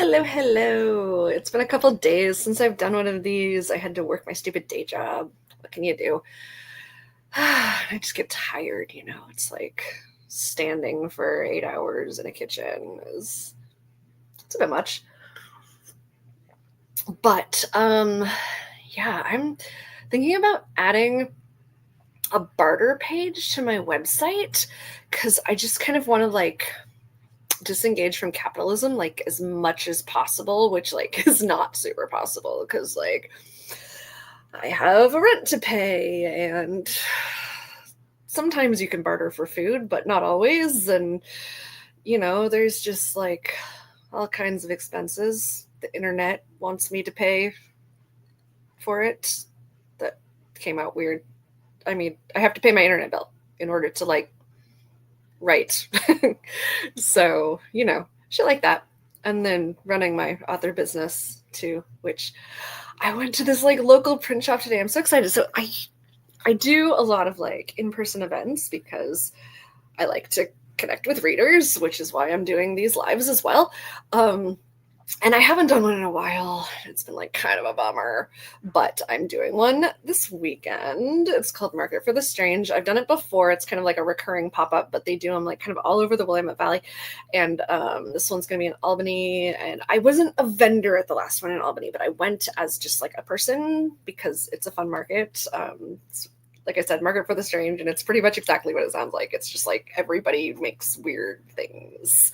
Hello, hello. It's been a couple days since I've done one of these. I had to work my stupid day job. What can you do? I just get tired, you know. It's like standing for 8 hours in a kitchen is it's a bit much. But yeah, I'm thinking about adding a barter page to my website because I just kind of want to disengage from capitalism like as much as possible, which like is not super possible because like I have a rent to pay and sometimes you can barter for food, but not always. And you know, there's just like all kinds of expenses. The internet wants me to pay for it. That came out weird. I mean, I have to pay my internet bill in order to like write. So, you know, shit like that. And then running my author business too, which I went to this like local print shop today. I'm so excited. So I do a lot of like in-person events because I like to connect with readers, which is why I'm doing these lives as well. And I haven't done one in a while. It's been like kind of a bummer, but I'm doing one this weekend. It's called Market for the Strange. I've done it before. It's kind of like a recurring pop-up, but they do them like kind of all over the Willamette Valley. And this one's going to be in Albany. And I wasn't a vendor at the last one in Albany, but I went as just like a person because it's a fun market. It's, like I said, Market for the Strange, and it's pretty much exactly what it sounds like. It's just like everybody makes weird things.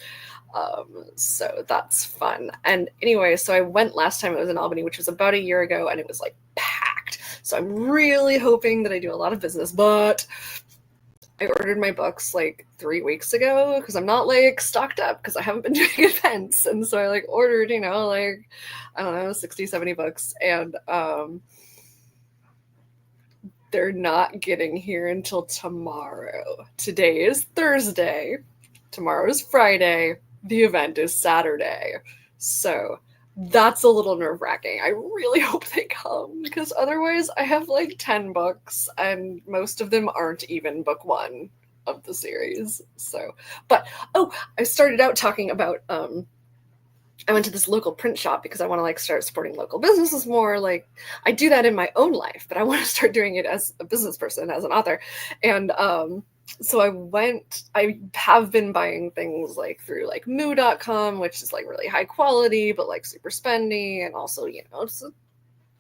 So that's fun. And anyway, so I went last time it was in Albany, which was about a year ago, and it was like packed. So I'm really hoping that I do a lot of business, but I ordered my books like 3 weeks ago because I'm not like stocked up because I haven't been doing events. And so I like ordered, you know, like, I don't know, 60, 70 books. And they're not getting here until tomorrow. Today is Thursday. Tomorrow is Friday. The event is Saturday. So that's a little nerve-wracking. I really hope they come because otherwise I have like 10 books and most of them aren't even book one of the series. So, but I started out talking about I went to this local print shop because I want to like start supporting local businesses more. Like I do that in my own life, but I want to start doing it as a business person, as an author. And so I have been buying things like through like moo.com, which is like really high quality, but like super spendy. And also, you know, it's an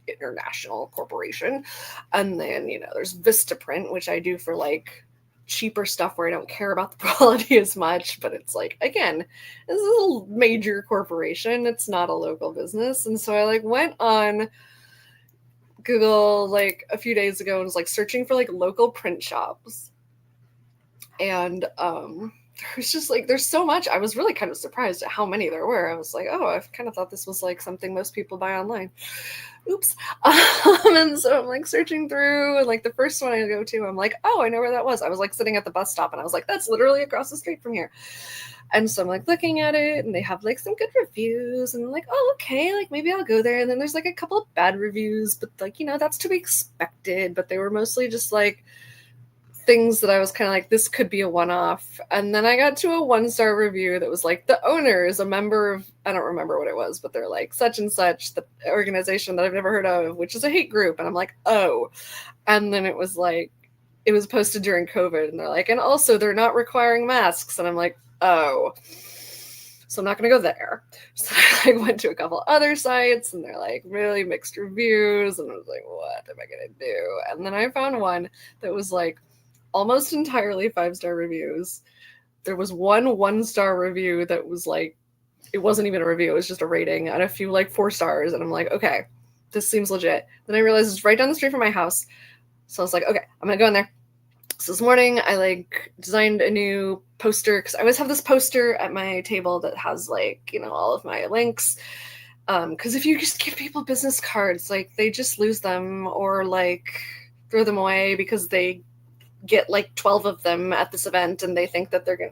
international corporation. And then, you know, there's Vistaprint, which I do for like cheaper stuff where I don't care about the quality as much, but it's like, again, this is a major corporation. It's not a local business. And so I like went on Google like a few days ago and was like searching for like local print shops. And there's just like, there's so much. I was really kind of surprised at how many there were. I was like, oh, I kind of thought this was like something most people buy online. Oops. And so I'm like searching through, and like the first one I go to, I'm like, oh, I know where that was. I was like sitting at the bus stop and I was like, that's literally across the street from here. And so I'm like looking at it and they have like some good reviews and I'm like, oh, okay, like maybe I'll go there. And then there's like a couple of bad reviews, but like, you know, that's to be expected. But they were mostly just like things that I was kind of like, this could be a one-off. And then I got to a 1-star review that was like, the owner is a member of, I don't remember what it was, but they're like such and such, the organization that I've never heard of, which is a hate group. And I'm like, oh. And then it was like, it was posted during COVID and they're like, and also they're not requiring masks. And I'm like, oh. So I'm not going to go there. So I like went to a couple other sites and they're like really mixed reviews. And I was like, what am I going to do? And then I found one that was like, almost entirely 5-star reviews. There was one 1-star review that was like, it wasn't even a review, it was just a rating, and a few like 4 stars. And I'm like, okay, this seems legit. Then I realized it's right down the street from my house. So I was like, okay, I'm gonna go in there. So this morning I like designed a new poster because I always have this poster at my table that has like, you know, all of my links. Because if you just give people business cards, like they just lose them or like throw them away because they get like 12 of them at this event and they think that they're gonna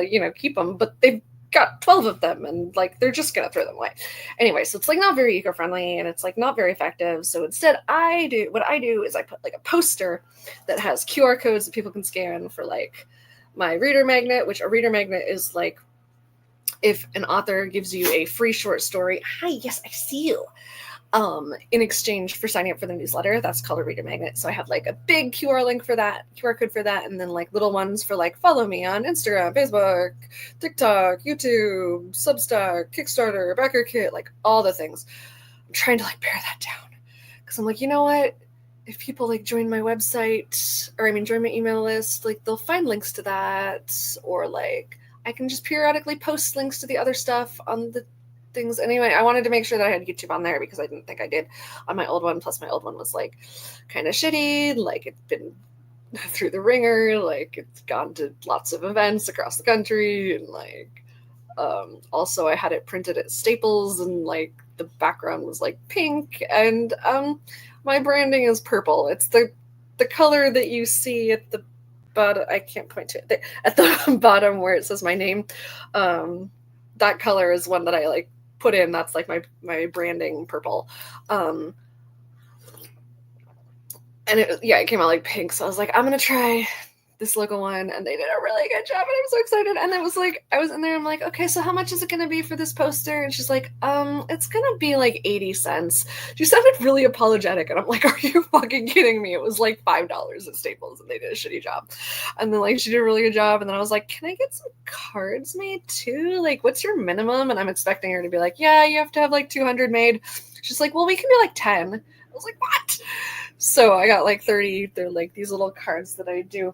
you know, keep them, but they've got 12 of them and like they're just gonna throw them away anyway. So it's like not very eco-friendly and it's like not very effective. So instead what I do is I put like a poster that has QR codes that people can scan for like my reader magnet, which a reader magnet is like if an author gives you a free short story, hi, yes, I see you, in exchange for signing up for the newsletter. That's called a reader magnet. So I have like a big QR code for that, and then like little ones for like follow me on Instagram, Facebook, TikTok, YouTube, Substack, Kickstarter, BackerKit, like all the things. I'm trying to like pare that down because I'm like, you know what? If people like join my website, or join my email list, like they'll find links to that, or like I can just periodically post links to the other stuff on the things. Anyway, I wanted to make sure that I had YouTube on there because I didn't think I did on my old one. Plus my old one was like kind of shitty. Like it'd been through the ringer. Like it's gone to lots of events across the country. And like, also I had it printed at Staples, and like the background was like pink, and my branding is purple. It's the color that you see at the bottom. I can't point to it. At the bottom where it says my name. That color is one that I like put in. That's like my branding purple. And it came out like pink. So I was like, I'm gonna try this local one, and they did a really good job, and I'm so excited. And it was like, I was in there, I'm like, okay, so how much is it gonna be for this poster? And she's like, it's gonna be like 80 cents. She sounded really apologetic, and I'm like, are you fucking kidding me? It was like $5 at Staples, and they did a shitty job. And then like she did a really good job, and then I was like, can I get some cards made too? Like, what's your minimum? And I'm expecting her to be like, yeah, you have to have like 200 made. She's like, well, we can do like 10. I was like, what? So I got like 30. They're like these little cards that I do,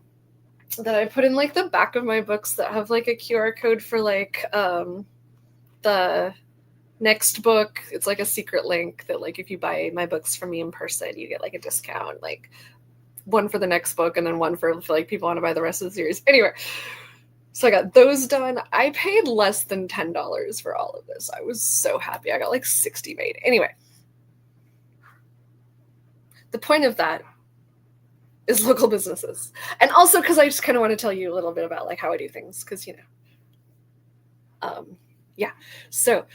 that I put in like the back of my books that have like a QR code for like the next book. It's like a secret link that like if you buy my books from me in person, you get like a discount, like one for the next book and then one for like people want to buy the rest of the series. Anyway, so I got those done. I paid less than $10 for all of this. I was so happy. I got like 60 made. Anyway, the point of that is local businesses. And also because I just kind of want to tell you a little bit about like how I do things, because yeah. So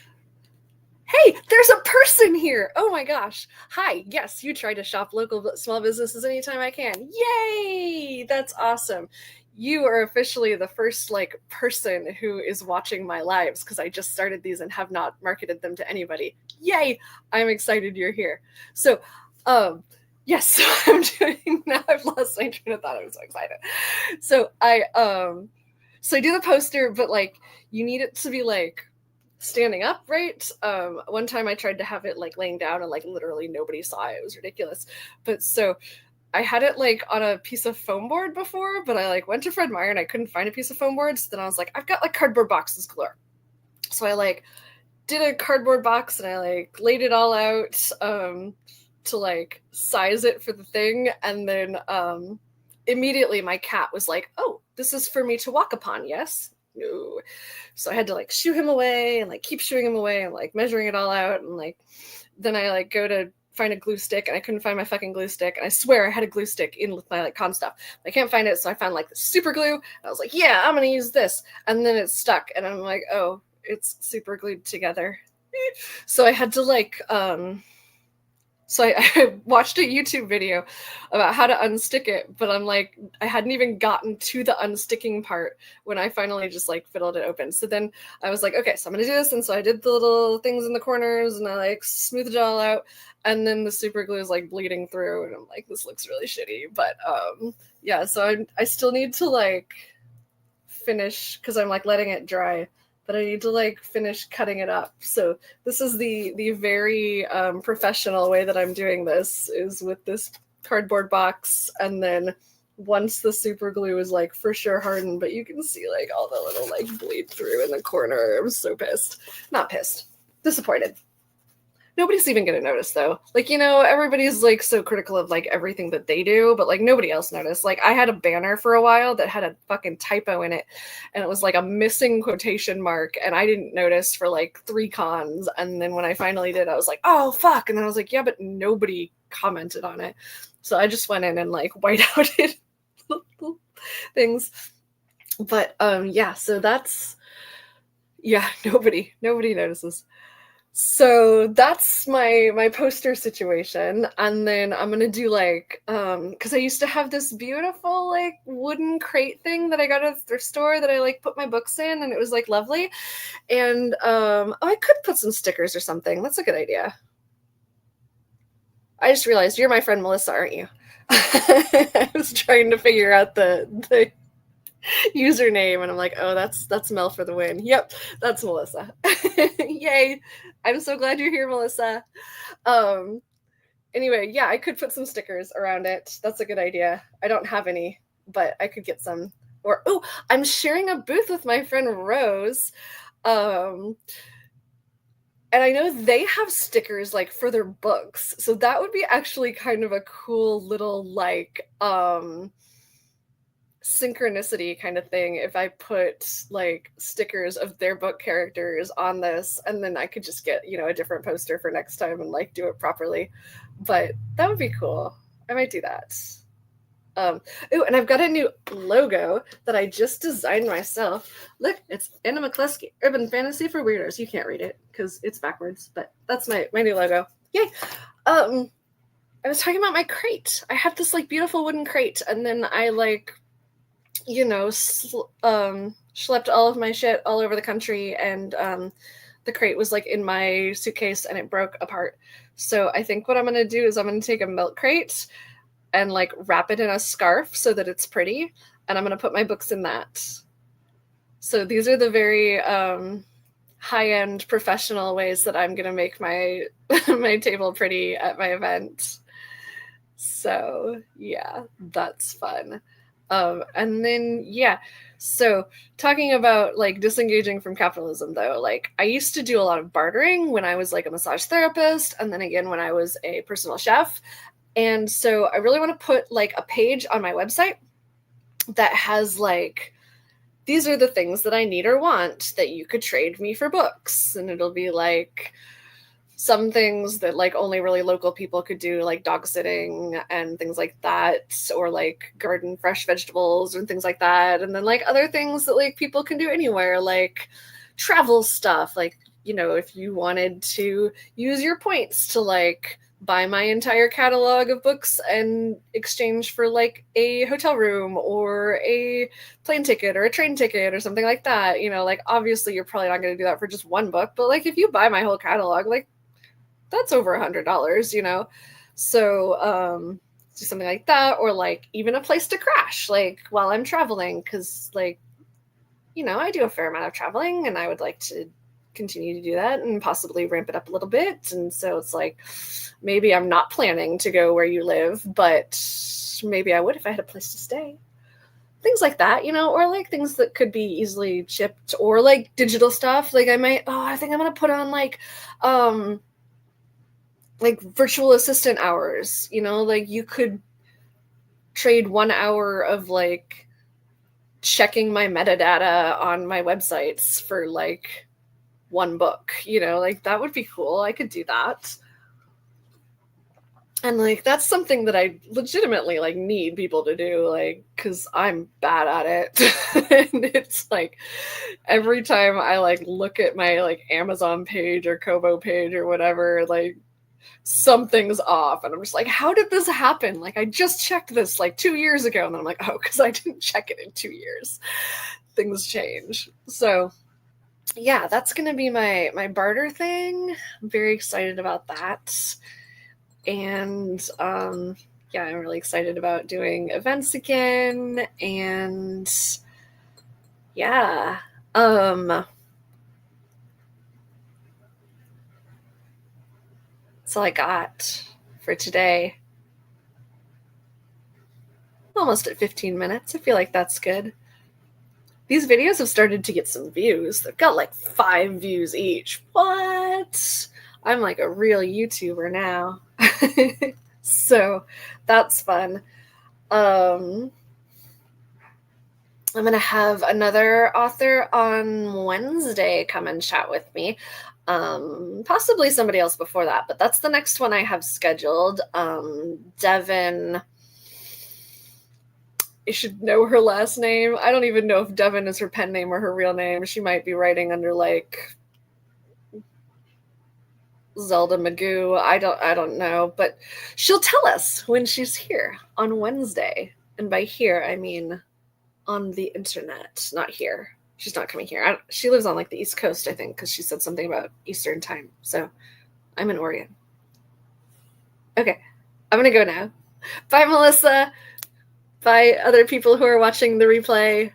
hey, there's a person here. Oh my gosh. Hi. Yes, you try to shop local small businesses anytime I can. Yay! That's awesome. You are officially the first like person who is watching my lives, because I just started these and have not marketed them to anybody. Yay! I'm excited you're here. So yes, I'm doing now. I've lost my train of thought. I was so excited. So I do the poster, but like you need it to be like standing up, right? One time I tried to have it like laying down, and like literally nobody saw it. It was ridiculous. But so I had it like on a piece of foam board before, but I like went to Fred Meyer and I couldn't find a piece of foam board. So then I was like, I've got like cardboard boxes galore. So I like did a cardboard box and I like laid it all out to like size it for the thing. And then immediately my cat was like, oh, this is for me to walk upon, yes? No. So I had to like shoo him away and like keep shooing him away and like measuring it all out. And like then I like go to find a glue stick and I couldn't find my fucking glue stick. And I swear I had a glue stick in with my like con stuff. I can't find it. So I found like the super glue. And I was like, yeah, I'm going to use this. And then it stuck. And I'm like, oh, it's super glued together. So I had to like, so I watched a YouTube video about how to unstick it, but I'm like, I hadn't even gotten to the unsticking part when I finally just like fiddled it open. So then I was like, okay, so I'm going to do this. And so I did the little things in the corners and I like smoothed it all out. And then the super glue is like bleeding through. And I'm like, this looks really shitty. But yeah, so I still need to like finish because I'm like letting it dry. But I need to like finish cutting it up. So this is the very professional way that I'm doing this, is with this cardboard box. And then once the super glue is like for sure hardened, but you can see like all the little like bleed through in the corner. I was so pissed. Not pissed. Disappointed. Nobody's even gonna notice though. Like, everybody's like so critical of like everything that they do, but like nobody else noticed. Like I had a banner for a while that had a fucking typo in it, and it was like a missing quotation mark, and I didn't notice for like 3 cons. And then when I finally did, I was like, oh fuck. And then I was like, yeah, but nobody commented on it. So I just went in and like whiteouted things. But yeah, so that's nobody notices. So that's my poster situation, and then I'm gonna do like because I used to have this beautiful like wooden crate thing that I got at the thrift store that I like put my books in, and it was like lovely. And oh, I could put some stickers or something. That's a good idea. I just realized you're my friend Melissa, aren't you? I was trying to figure out the username, and I'm like, oh, that's Mel for the win. Yep, that's Melissa. Yay! I'm so glad you're here, Melissa. Um, anyway, yeah, I could put some stickers around it. That's a good idea. I don't have any, but I could get some. Or oh, I'm sharing a booth with my friend Rose. Um, and I know they have stickers like for their books. So that would be actually kind of a cool little like synchronicity kind of thing if I put like stickers of their book characters on this, and then I could just get, a different poster for next time and like do it properly. But that would be cool. I might do that. Oh, and I've got a new logo that I just designed myself. Look, it's Anna McCluskey, Urban Fantasy for Weirdos. You can't read it because it's backwards, but that's my new logo. Yay! I was talking about my crate. I had this like beautiful wooden crate, and then I like, schlepped all of my shit all over the country, and the crate was like in my suitcase, and it broke apart. So I think what I'm gonna do is I'm gonna take a milk crate and like wrap it in a scarf so that it's pretty, and I'm gonna put my books in that. So these are the very high-end professional ways that I'm gonna make my my table pretty at my event. So yeah, that's fun. And then yeah, so talking about like disengaging from capitalism though, like I used to do a lot of bartering when I was like a massage therapist, and then again when I was a personal chef. And so I really want to put like a page on my website that has like, these are the things that I need or want that you could trade me for books. And it'll be like some things that like only really local people could do, like dog sitting and things like that, or like garden fresh vegetables and things like that. And then like other things that like people can do anywhere, like travel stuff. Like, if you wanted to use your points to like buy my entire catalog of books and exchange for like a hotel room or a plane ticket or a train ticket or something like that. Like obviously you're probably not going to do that for just one book, but like if you buy my whole catalog, like that's over $100, So do something like that, or like even a place to crash, like while I'm traveling, because like, I do a fair amount of traveling and I would like to continue to do that and possibly ramp it up a little bit. And so it's like, maybe I'm not planning to go where you live, but maybe I would if I had a place to stay. Things like that, or like things that could be easily shipped, or like digital stuff. Like I think I'm going to put on like virtual assistant hours, like you could trade 1 hour of like checking my metadata on my websites for like one book, like that would be cool. I could do that. And like that's something that I legitimately like need people to do, like because I'm bad at it. And it's like every time I like look at my like Amazon page or Kobo page or whatever, like something's off, and I'm just like, how did this happen? Like I just checked this like 2 years ago, and then I'm like, oh, because I didn't check it in 2 years. Things change. So yeah, that's gonna be my barter thing. I'm very excited about that. And yeah, I'm really excited about doing events again. And yeah, that's all I got for today. Almost at 15 minutes. I feel like that's good. These videos have started to get some views. They've got like 5 views each. What? I'm like a real YouTuber now. So that's fun. I'm going to have another author on Wednesday come and chat with me. Possibly somebody else before that, but that's the next one I have scheduled. Devin, you should know her last name. I don't even know if Devin is her pen name or her real name. She might be writing under like Zelda Magoo. I don't know, but she'll tell us when she's here on Wednesday. And by here, I mean on the internet, not here. She's not coming here. She lives on like the East Coast, I think, because she said something about Eastern time. So I'm in Oregon. Okay, I'm gonna go now. Bye, Melissa. Bye, other people who are watching the replay.